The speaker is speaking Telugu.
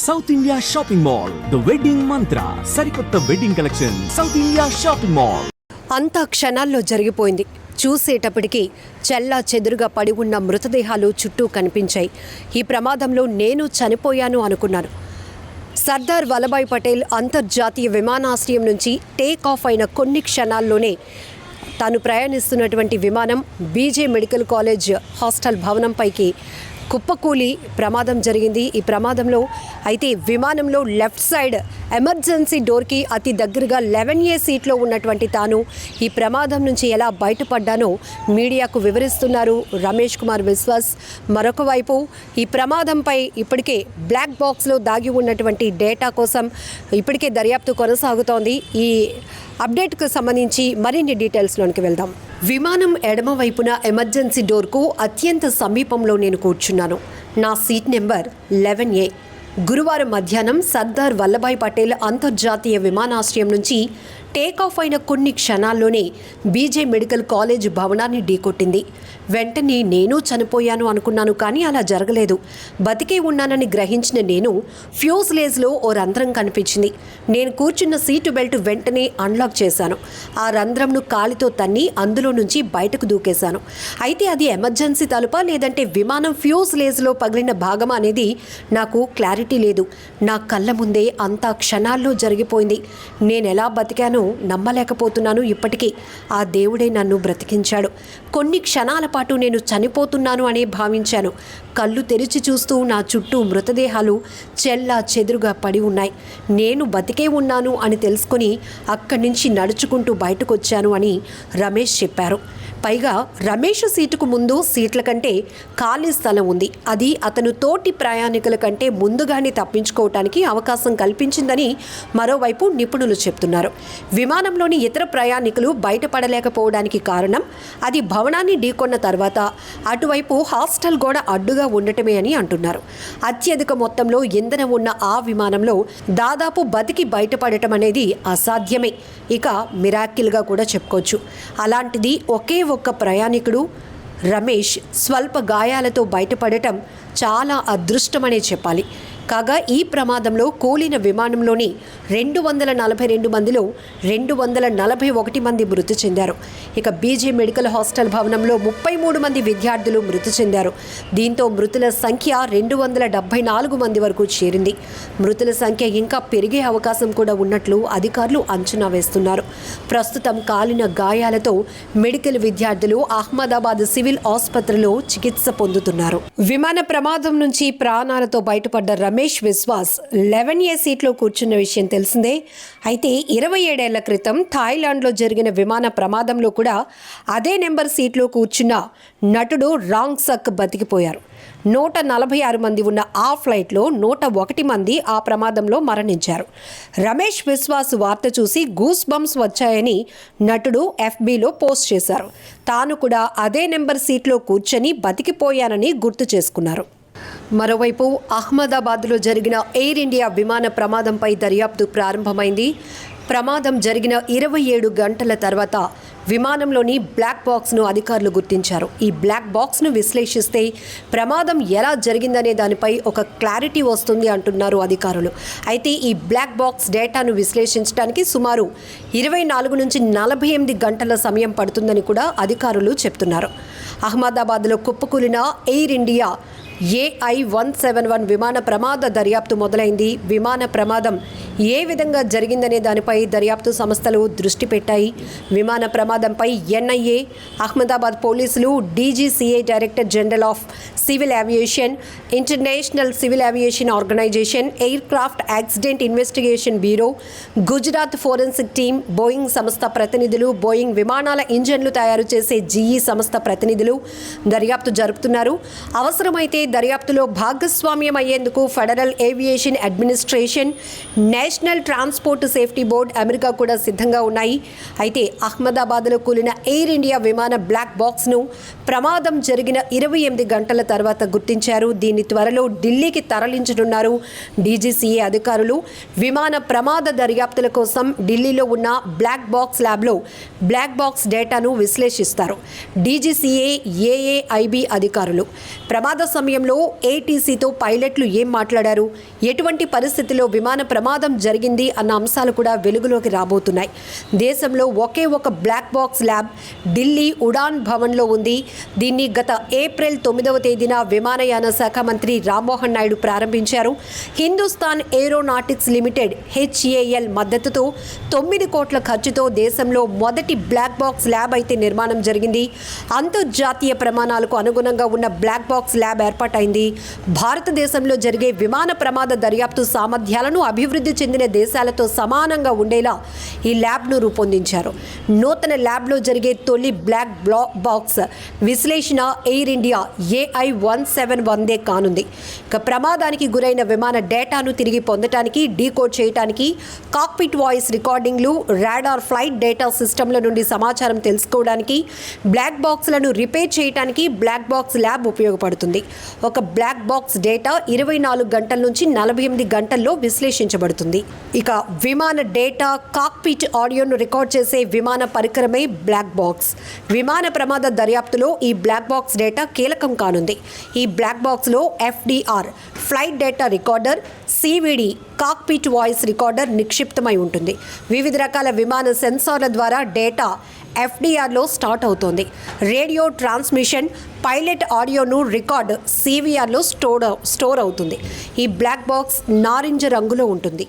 South India shopping mall, the wedding మంత్ర, సరికొత్త wedding collection, south India shopping mall. అంతా క్షణాల్లో జరిగిపోయింది. చూసేటప్పటికి చెల్లా చెదురుగా పడి ఉన్న మృతదేహాలు చుట్టూ కనిపించాయి. ఈ ప్రమాదంలో నేను చనిపోయాను అనుకున్నాను. సర్దార్ వల్లభాయ్ పటేల్ అంతర్జాతీయ విమానాశ్రయం నుంచి టేక్ ఆఫ్ అయిన కొన్ని క్షణాల్లోనే తాను ప్రయాణిస్తున్నటువంటి విమానం బీజే మెడికల్ కాలేజ్ హాస్టల్ భవనంపైకి కుప్పకూలి ప్రమాదం జరిగింది. ఈ ప్రమాదంలో అయితే విమానంలో లెఫ్ట్ సైడ్ ఎమర్జెన్సీ డోర్కి అతి దగ్గరగా 11A సీట్లో ఉన్నటువంటి తాను ఈ ప్రమాదం నుంచి ఎలా బయటపడ్డానో మీడియాకు వివరిస్తున్నారు రమేష్ కుమార్ విశ్వాస్. మరొక వైపు ఈ ప్రమాదంపై ఇప్పటికే బ్లాక్ బాక్స్లో దాగి ఉన్నటువంటి డేటా కోసం ఇప్పటికే దర్యాప్తు కొనసాగుతోంది. ఈ అప్డేట్కు సంబంధించి మరిన్ని డీటెయిల్స్లోనికి వెళ్దాం. విమానం ఎడమ వైపున ఎమర్జెన్సీ డోర్కు అత్యంత సమీపంలో నేను కూర్చున్నాను. నా సీట్ నెంబర్ 11A. గురువారం మధ్యాహ్నం సర్దార్ వల్లభాయ్ పటేల్ అంతర్జాతీయ విమానాశ్రయం నుంచి టేక్ ఆఫ్ అయిన కొన్ని క్షణాల్లోనే బీజే మెడికల్ కాలేజ్ భవనాన్ని ఢీకొట్టింది. వెంటనే నేను చనిపోయాను అనుకున్నాను, కానీ అలా జరగలేదు. బతికే ఉన్నానని గ్రహించిన నేను ఫ్యూజ్లేజ్లో ఓ రంధ్రం కనిపించింది. నేను కూర్చున్న సీటు బెల్ట్ వెంటనే అన్లాక్ చేశాను. ఆ రంధ్రంను కాలితో తన్ని అందులో నుంచి బయటకు దూకేశాను. అయితే అది ఎమర్జెన్సీ తలుపా లేదంటే విమానం ఫ్యూజ్లేజ్లో పగిలిన భాగమా అనేది నాకు క్లారిటీ లేదు. నా కళ్ళ ముందే అంతా క్షణాల్లో జరిగిపోయింది. నేను ఎలా బతికానో నమ్మలేకపోతున్నాను. ఇప్పటికీ ఆ దేవుడే నన్ను బ్రతికించాడు. కొన్ని క్షణాల పాటు నేను చనిపోతున్నాను అనే భావించాను. కళ్ళు తెరిచి చూస్తూ నా చుట్టూ మృతదేహాలు చెల్లా చెదురుగా పడి ఉన్నాయి. నేను బతికే ఉన్నాను అని తెలుసుకుని అక్కడి నుంచి నడుచుకుంటూ బయటకు వచ్చాను అని రమేష్ చెప్పారు. పైగా రమేష్ సీటుకు ముందు సీట్ల కంటే ఖాళీ స్థలం ఉంది. అది అతను తోటి ప్రయాణికుల కంటే ముందుగానే తప్పించుకోవటానికి అవకాశం కల్పించిందని మరోవైపు నిపుణులు చెప్తున్నారు. విమానంలోని ఇతర ప్రయాణికులు బయటపడలేకపోవడానికి కారణం అది భవనాన్ని ఢీకొన్న తర్వాత అటువైపు హాస్టల్ గోడ అడ్డుగా ఉండటమే అని అంటున్నారు. అత్యధిక మొత్తంలో ఇంధనం ఉన్న ఆ విమానంలో దాదాపు బతికి బయటపడటం అనేది అసాధ్యమే, ఇక మిరాకిల్గా కూడా చెప్పుకోవచ్చు. అలాంటిది ఒకే ఒక్క ప్రయాణికుడు రమేష్ స్వల్ప గాయాలతో బయటపడటం చాలా అదృష్టమనే చెప్పాలి. కాగా ఈ ప్రమాదంలో కూలిన విమానంలోని 242 మందిలో 241 మంది మృతి చెందారు. ఇక బీజే మెడికల్ హాస్టల్ భవనంలో 33 మంది విద్యార్థులు మృతి చెందారు. దీంతో మృతుల సంఖ్య 274 మంది వరకు చేరింది. మృతుల సంఖ్య ఇంకా పెరిగే అవకాశం కూడా ఉన్నట్లు అధికారులు అంచనా వేస్తున్నారు. ప్రస్తుతం కాలిన గాయాలతో మెడికల్ విద్యార్థులు అహ్మదాబాద్ సివిల్ ఆసుపత్రిలో చికిత్స పొందుతున్నారు. విమాన ప్రమాదం నుంచి ప్రాణాలతో బయటపడ్డ రమేష్ విశ్వాస్ 11A సీట్లో కూర్చున్న విషయం తెలిసిందే. అయితే 27 ఏళ్ల క్రితం థాయిలాండ్లో జరిగిన విమాన ప్రమాదంలో కూడా అదే నెంబర్ సీట్లో కూర్చున్న నటుడు రాంగ్ సక్ బతికిపోయారు. 146 మంది ఉన్న ఆ ఫ్లైట్లో 101 మంది ఆ ప్రమాదంలో మరణించారు. రమేష్ విశ్వాస్ వార్త చూసి గూస్ బంప్స్ వచ్చాయని నటుడు FBలో పోస్ట్ చేశారు. తాను కూడా అదే నెంబర్ సీట్లో కూర్చొని బతికిపోయానని గుర్తు చేసుకున్నారు. మరోవైపు అహ్మదాబాద్లో జరిగిన ఎయిర్ ఇండియా విమాన ప్రమాదంపై దర్యాప్తు ప్రారంభమైంది. ప్రమాదం జరిగిన 27 గంటల తర్వాత విమానంలోని బ్లాక్ బాక్స్ను అధికారులు గుర్తించారు. ఈ బ్లాక్ బాక్స్ను విశ్లేషిస్తే ప్రమాదం ఎలా జరిగిందనే దానిపై ఒక క్లారిటీ వస్తుంది అంటున్నారు అధికారులు. అయితే ఈ బ్లాక్ బాక్స్ డేటాను విశ్లేషించడానికి సుమారు 24 నుంచి 48 గంటల సమయం పడుతుందని కూడా అధికారులు చెప్తున్నారు. అహ్మదాబాద్లో కుప్పకూలిన ఎయిర్ ఇండియా AI-171 విమాన ప్రమాద దర్యాప్తు మొదలైంది. విమాన ప్రమాదం ఏ విధంగా జరిగిందనే దానిపై దర్యాప్తు సంస్థలు దృష్టి పెట్టాయి. విమాన ప్రమాదంపై NIA, అహ్మదాబాద్ పోలీసులు, DGCA director general of civil aviation, international civil aviation organisation, aircraft accident investigation bureau, Gujarat forensic team, Boeing సంస్థ ప్రతినిధులు, బోయింగ్ విమానాల ఇంజన్లు తయారు చేసే GE సంస్థ ప్రతినిధులు దర్యాప్తు జరుపుతున్నారు. అవసరమైతే దర్యాప్తులో భాగస్వామ్యం అయ్యేందుకు federal aviation administration, national transport safety board, America కూడా సిద్ధంగా ఉన్నాయి. అయితే అహ్మదాబాద్లో కూలిన ఎయిర్ ఇండియా విమాన బ్లాక్ బాక్స్ను ప్రమాదం జరిగిన 28 గంటల తర్వాత గుర్తించారు. దీన్ని త్వరలో ఢిల్లీకి తరలించనున్నారు DGCA అధికారులు. విమాన ప్రమాద దర్యాప్తుల కోసం ఢిల్లీలో ఉన్న బ్లాక్ బాక్స్ ల్యాబ్లో బ్లాక్ బాక్స్ డేటాను విశ్లేషిస్తారు DGCA AAIB అధికారులు. ప్రమాద సమయం సమయంలో ఏటీసీతో పైలట్లు ఏం మాట్లాడారు, ఎటువంటి పరిస్థితిలో విమాన ప్రమాదం జరిగింది అన్న అంశాలు కూడా వెలుగులోకి రాబోతున్నాయి. దేశంలో ఒకే ఒక black box lab Delhi Udan భవన్లో ఉంది. దీన్ని గత ఏప్రిల్ 9వ తేదీన విమానయాన శాఖ మంత్రి రామ్మోహన్ నాయుడు ప్రారంభించారు. హిందుస్థాన్ ఏరోనాటిక్స్ లిమిటెడ్ HAL మద్దతుతో 9 కోట్ల ఖర్చుతో దేశంలో మొదటి బ్లాక్ బాక్స్ ల్యాబ్ అయితే నిర్మాణం జరిగింది. అంతర్జాతీయ ప్రమాణాలకు అనుగుణంగా ఉన్న బ్లాక్ బాక్స్ ల్యాబ్ ఏర్పాటైంది. భారతదేశంలో జరిగే విమాన ప్రమాద దర్యాప్తు సామర్థ్యాలను అభివృద్ధి చెందిన దేశాలతో సమానంగా ఉండేలా ఈ ల్యాబ్ను రూపొందించారు. నూతన ల్యాబ్లో జరిగే తొలి బ్లాక్ బాక్స్ విశ్లేషణ ఎయిర్ ఇండియా AI-171 కానుంది. ఇక ప్రమాదానికి గురైన విమాన డేటాను తిరిగి పొందటానికి, డీకోడ్ చేయడానికి, కాక్పిట్ వాయిస్ రికార్డింగ్లు, రాడార్ ఫ్లైట్ డేటా సిస్టమ్ల నుండి సమాచారం తెలుసుకోవడానికి, బ్లాక్ బాక్స్లను రిపేర్ చేయడానికి బ్లాక్ బాక్స్ ల్యాబ్ ఉపయోగపడుతుంది. ఒక బ్లాక్ బాక్స్ డేటా 24 గంటల నుంచి 48 గంటల్లో విశ్లేషించబడుతుంది. ఇక విమాన డేటా, కాక్పిట్ ఆడియోను రికార్డ్ చేసే విమాన పరికరమే బ్లాక్ బాక్స్. విమాన ప్రమాద దర్యాప్తులో ఈ బ్లాక్ బాక్స్ డేటా కీలకం కానుంది. ఈ బ్లాక్ బాక్స్లో FDR flight data recorder, CVD cockpit voice recorder నిక్షిప్తమై ఉంటుంది. వివిధ రకాల విమాన సెన్సార్ల ద్వారా డేటా FDRలో స్టార్ట్ అవుతోంది. రేడియో ట్రాన్స్మిషన్, పైలట్ ఆడియోను రికార్డ్ CVRలో స్టోర్ అవుతుంది. ఈ బ్లాక్ బాక్స్ నారింజ రంగులో ఉంటుంది.